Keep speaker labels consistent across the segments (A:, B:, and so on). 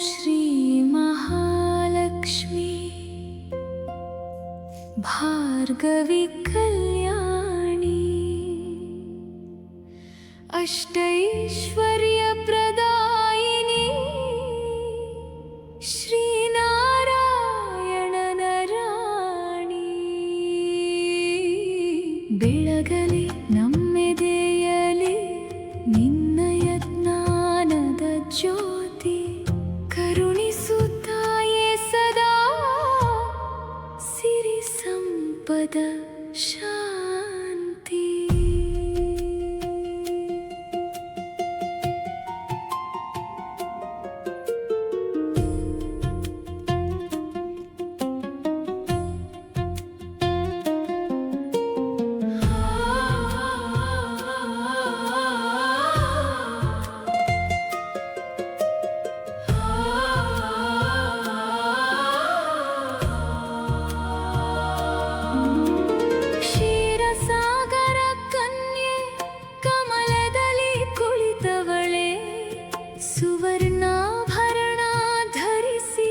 A: श्री महालक्ष्मी भार्गवी कल्याणी अष्टैश्वर्यप्रदायिनी श्रीनारायणन राणी ಬೆಳಗಲಿ ನಮ್ಮೆದೆಯಲಿ ನಿನ್ನಯ ಜ್ಞಾನದ ಜ್ಯೋತಿ ಕರುಣಿಸುತ್ತಾಯೇ ಸದಾ ಸಿರಿ ಸಂಪದ ಶಾಂತಿ. ಸುವರ್ಣಾಭರಣ ಧರಿಸಿ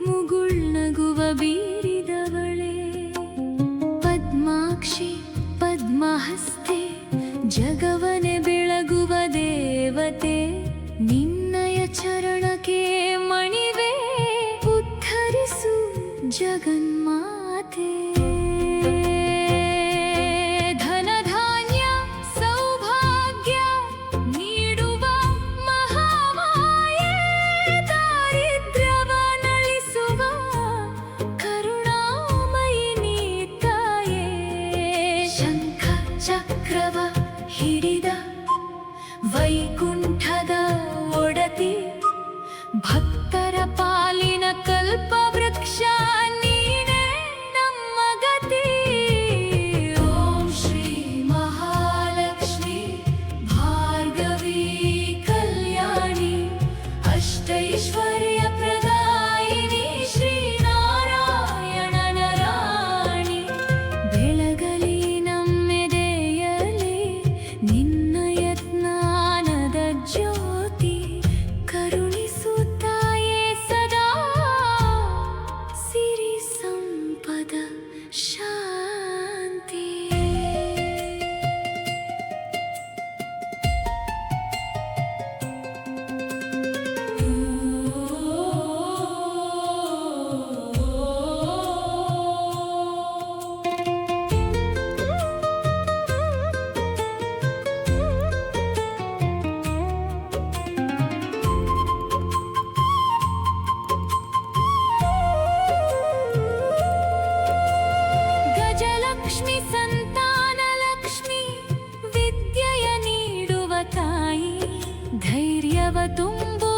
A: ಮುಗುಳ್ನಗುವ ಬೀರಿದವಳೆ ಪದ್ಮಾಕ್ಷಿ ಪದ್ಮಹಸ್ತೆ ಜಗವನೆ ಬೆಳಗುವ ದೇವತೆ ನಿನ್ನಯ ಚರಣಕ್ಕೆ ಮಣಿವೆ ಉದ್ಧರಿಸು ಜಗನ್ಮಾತೆ. ಚಕ್ರವ ಹಿಡಿದ ವೈಕುಂಠದ ಒಡತಿ ಭಕ್ತರ ಪಾಲಿನ ಕಲ್ಪ ವೃಕ್ಷ ನೀನೇ ನಮ್ಮ ಗತಿ. ಓಂ ಶ್ರೀ ಮಹಾಲಕ್ಷ್ಮಿ ಭಾರ್ಗವಿ ಕಲ್ಯಾಣಿ ಅಷ್ಟೈಶ್ವರ್ಯ ಪ್ರದಾಯಿನಿ ಶ್ರೀನಾರಾಯಣನ ರಾಣಿ ಬೆಳಗಲಿ ನಿನ್ನಯ ಜ್ಞಾನದ ಜ್ಯೋತಿ ಕರುಣಿಸುತ್ತಾಯೇ ಸದಾ ಸಿರಿ ಸಂಪದ ಶಾಂತಿ. ಲಕ್ಷ್ಮಿ ಸಂತಾನ ಲಕ್ಷ್ಮಿ ವಿದ್ಯೆಯ ನೀಡುವ ತಾಯಿ ಧೈರ್ಯವ ತುಂಬು